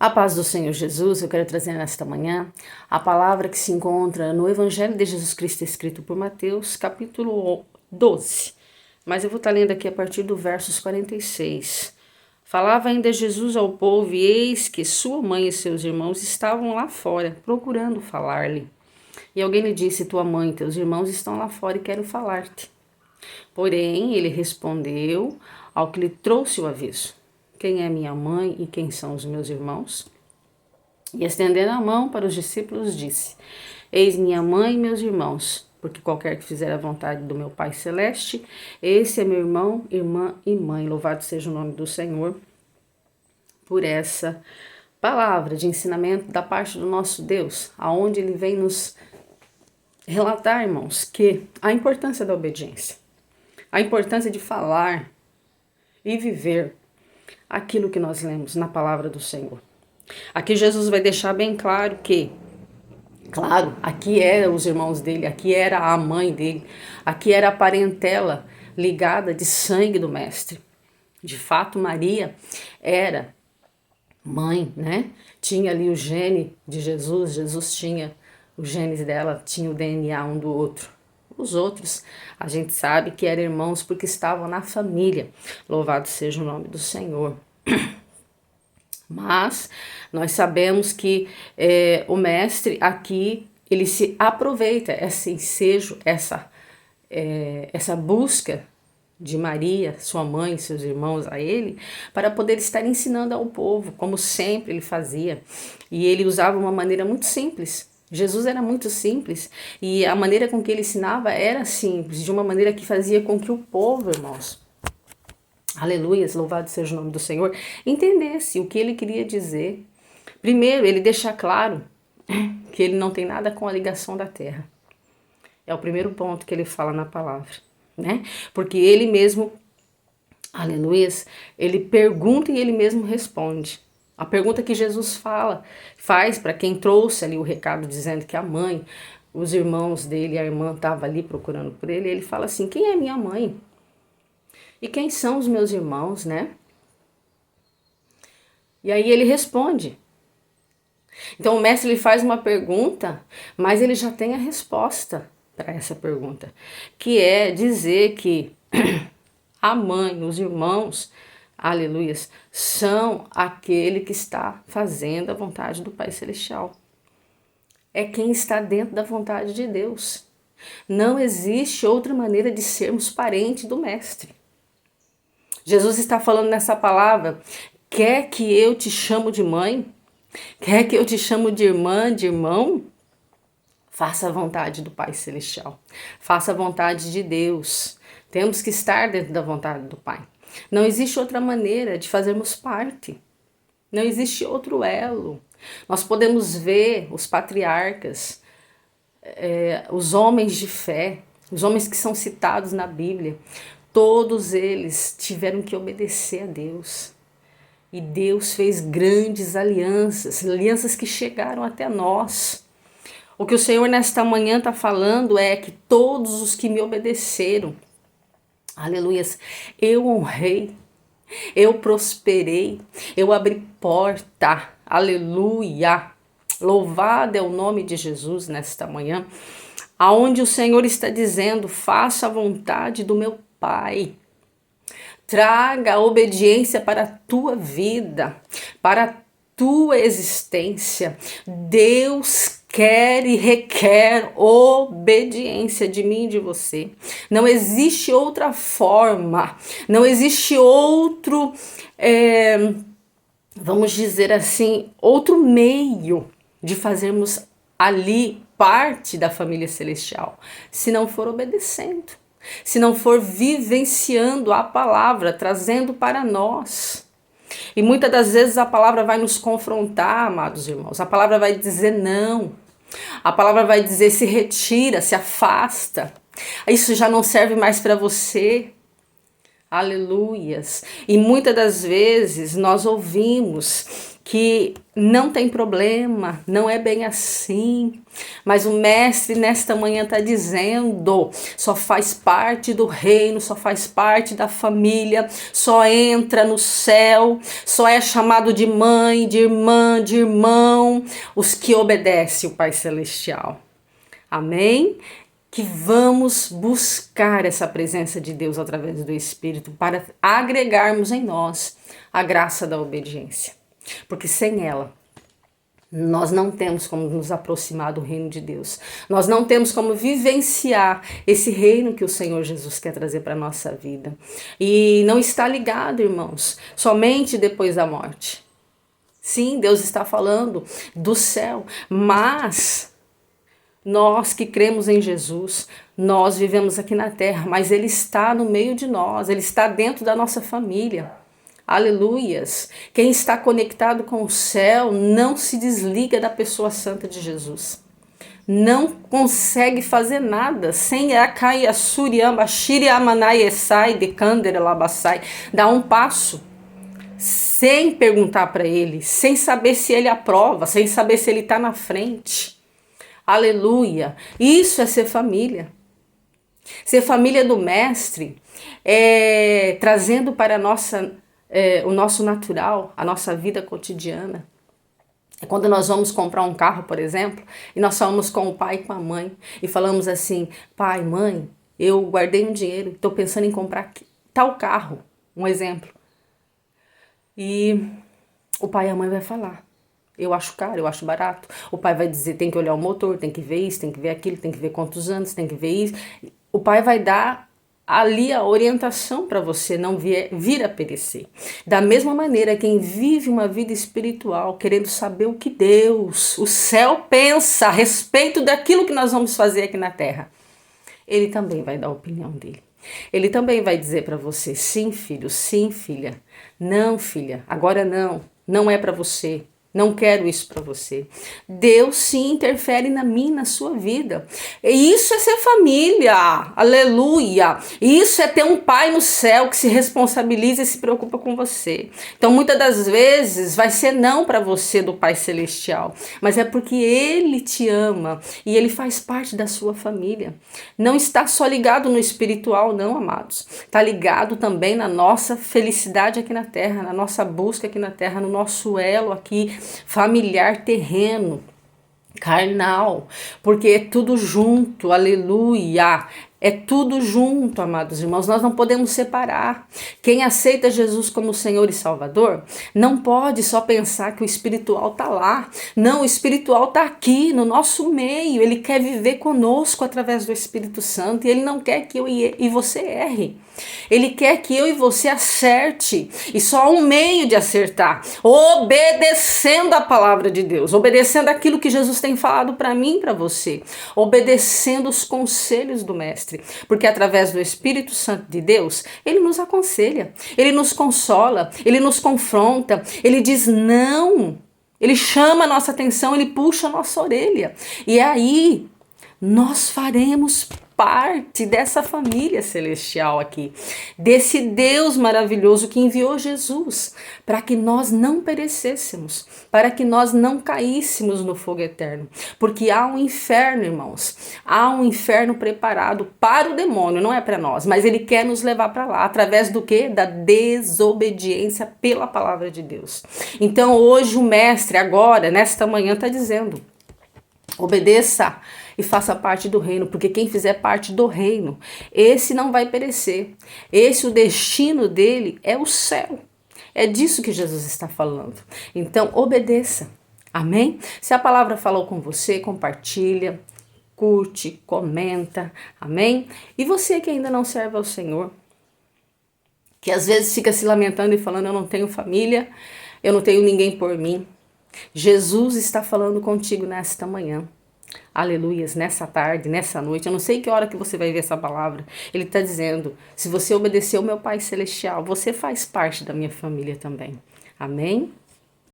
A paz do Senhor Jesus, eu quero trazer nesta manhã a palavra que se encontra no Evangelho de Jesus Cristo, escrito por Mateus, capítulo 12. Mas eu vou estar lendo aqui a partir do versos 46. Falava ainda Jesus ao povo, e eis que sua mãe e seus irmãos estavam lá fora, procurando falar-lhe. E alguém lhe disse, tua mãe e teus irmãos estão lá fora e querem falar-te. Porém, ele respondeu ao que lhe trouxe o aviso. Quem é minha mãe e quem são os meus irmãos? E estendendo a mão para os discípulos, disse, eis minha mãe e meus irmãos, porque qualquer que fizer a vontade do meu Pai Celeste, esse é meu irmão, irmã e mãe. Louvado seja o nome do Senhor por essa palavra de ensinamento da parte do nosso Deus, aonde Ele vem nos relatar, irmãos, que a importância da obediência, a importância de falar e viver aquilo que nós lemos na palavra do Senhor. Aqui Jesus vai deixar bem claro que, claro, aqui eram os irmãos dele, aqui era a mãe dele, aqui era a parentela ligada de sangue do mestre. De fato, Maria era mãe, né? Tinha ali o gene de Jesus, Jesus tinha o genes dela, tinha o DNA um do outro. Os outros, a gente sabe que eram irmãos porque estavam na família. Louvado seja o nome do Senhor. Mas nós sabemos que o mestre aqui, ele se aproveita esse ensejo, essa busca de Maria, sua mãe, seus irmãos a ele, para poder estar ensinando ao povo, como sempre ele fazia. E ele usava uma maneira muito simples. Jesus era muito simples e a maneira com que ele ensinava era simples, de uma maneira que fazia com que o povo, irmãos, aleluias, louvado seja o nome do Senhor, entendesse o que ele queria dizer. Primeiro, ele deixa claro que ele não tem nada com a ligação da terra. É o primeiro ponto que ele fala na palavra, né? Porque ele mesmo, aleluias, ele pergunta e ele mesmo responde. A pergunta que Jesus faz para quem trouxe ali o recado dizendo que a mãe, os irmãos dele, a irmã estava ali procurando por ele, ele fala assim, quem é minha mãe? E quem são os meus irmãos, né? E aí ele responde. Então o mestre ele faz uma pergunta, mas ele já tem a resposta para essa pergunta, que é dizer que a mãe, os irmãos, aleluias, são aquele que está fazendo a vontade do Pai Celestial. É quem está dentro da vontade de Deus. Não existe outra maneira de sermos parentes do mestre. Jesus está falando nessa palavra, quer que eu te chamo de mãe? Quer que eu te chamo de irmã, de irmão? Faça a vontade do Pai Celestial. Faça a vontade de Deus. Temos que estar dentro da vontade do Pai. Não existe outra maneira de fazermos parte. Não existe outro elo. Nós podemos ver os patriarcas, os homens de fé, os homens que são citados na Bíblia. Todos eles tiveram que obedecer a Deus. E Deus fez grandes alianças, alianças que chegaram até nós. O que o Senhor nesta manhã está falando é que todos os que me obedeceram, aleluias, eu honrei, eu prosperei, eu abri porta, aleluia. Louvado é o nome de Jesus nesta manhã, aonde o Senhor está dizendo, faça a vontade do meu Pai. Traga a obediência para a tua vida, para a tua existência. Deus quer e requer obediência de mim e de você. Não existe outra forma, não existe outro, vamos dizer assim, outro meio de fazermos ali parte da família celestial, se não for obedecendo. Se não for vivenciando a palavra, trazendo para nós. E muitas das vezes a palavra vai nos confrontar, amados irmãos. A palavra vai dizer não. A palavra vai dizer se retira, se afasta. Isso já não serve mais para você. Aleluias. E muitas das vezes nós ouvimos que não tem problema, não é bem assim. Mas o mestre nesta manhã está dizendo, só faz parte do reino, só faz parte da família, só entra no céu, só é chamado de mãe, de irmã, de irmão, os que obedecem o Pai Celestial. Amém? Que vamos buscar essa presença de Deus através do Espírito para agregarmos em nós a graça da obediência. Porque sem ela, nós não temos como nos aproximar do reino de Deus. Nós não temos como vivenciar esse reino que o Senhor Jesus quer trazer para a nossa vida. E não está ligado, irmãos, somente depois da morte. Sim, Deus está falando do céu, mas nós que cremos em Jesus, nós vivemos aqui na terra, mas Ele está no meio de nós, Ele está dentro da nossa família. Aleluias! Quem está conectado com o céu não se desliga da pessoa santa de Jesus. Não consegue fazer nada sem dar um passo, sem perguntar para Ele, sem saber se Ele aprova, sem saber se Ele está na frente. Aleluia! Isso é ser família. Ser família do Mestre é trazendo para o nosso natural, a nossa vida cotidiana. É quando nós vamos comprar um carro, por exemplo, e nós falamos com o pai e com a mãe e falamos assim: pai, mãe, eu guardei um dinheiro, estou pensando em comprar tal carro, um exemplo. E o pai e a mãe vai falar: eu acho caro, eu acho barato. O pai vai dizer: tem que olhar o motor, tem que ver isso, tem que ver aquilo, tem que ver quantos anos, tem que ver isso. O pai vai dar ali a orientação para você não vir a perecer. Da mesma maneira, quem vive uma vida espiritual, querendo saber o que Deus, o céu, pensa a respeito daquilo que nós vamos fazer aqui na terra, ele também vai dar a opinião dele. Ele também vai dizer para você: sim, filho, sim, filha. Não, filha, agora não. Não é para você. Não quero isso para você. Deus sim interfere na minha, na sua vida. E isso é ser família. Aleluia. Isso é ter um pai no céu que se responsabiliza e se preocupa com você. Então muitas das vezes vai ser não para você do Pai Celestial, mas é porque Ele te ama e Ele faz parte da sua família. Não está só ligado no espiritual, não, amados. Está ligado também na nossa felicidade aqui na terra, na nossa busca aqui na terra, no nosso elo aqui familiar, terreno, carnal, porque é tudo junto, aleluia, é tudo junto, amados irmãos, nós não podemos separar. Quem aceita Jesus como Senhor e Salvador, não pode só pensar que o espiritual está lá, não, o espiritual está aqui, no nosso meio, ele quer viver conosco através do Espírito Santo, e ele não quer que eu e você erre. Ele quer que eu e você acerte, e só há um meio de acertar: obedecendo a palavra de Deus, obedecendo aquilo que Jesus tem falado para mim e para você, obedecendo os conselhos do Mestre, porque através do Espírito Santo de Deus, Ele nos aconselha, Ele nos consola, Ele nos confronta, Ele diz não, Ele chama a nossa atenção, Ele puxa a nossa orelha, e aí nós faremos parte dessa família celestial aqui, desse Deus maravilhoso que enviou Jesus para que nós não perecêssemos, para que nós não caíssemos no fogo eterno, porque há um inferno, irmãos, há um inferno preparado para o demônio, não é para nós, mas ele quer nos levar para lá, através do quê? Da desobediência pela palavra de Deus. Então hoje o Mestre, agora, nesta manhã, está dizendo: obedeça e faça parte do reino, porque quem fizer parte do reino, esse não vai perecer. Esse, o destino dele é o céu. É disso que Jesus está falando. Então, obedeça. Amém? Se a palavra falou com você, compartilha, curte, comenta. Amém? E você que ainda não serve ao Senhor, que às vezes fica se lamentando e falando: eu não tenho família, eu não tenho ninguém por mim. Jesus está falando contigo nesta manhã. Aleluias, nessa tarde, nessa noite, eu não sei que hora que você vai ver essa palavra. Ele está dizendo: se você obedecer ao meu Pai Celestial, você faz parte da minha família também. Amém?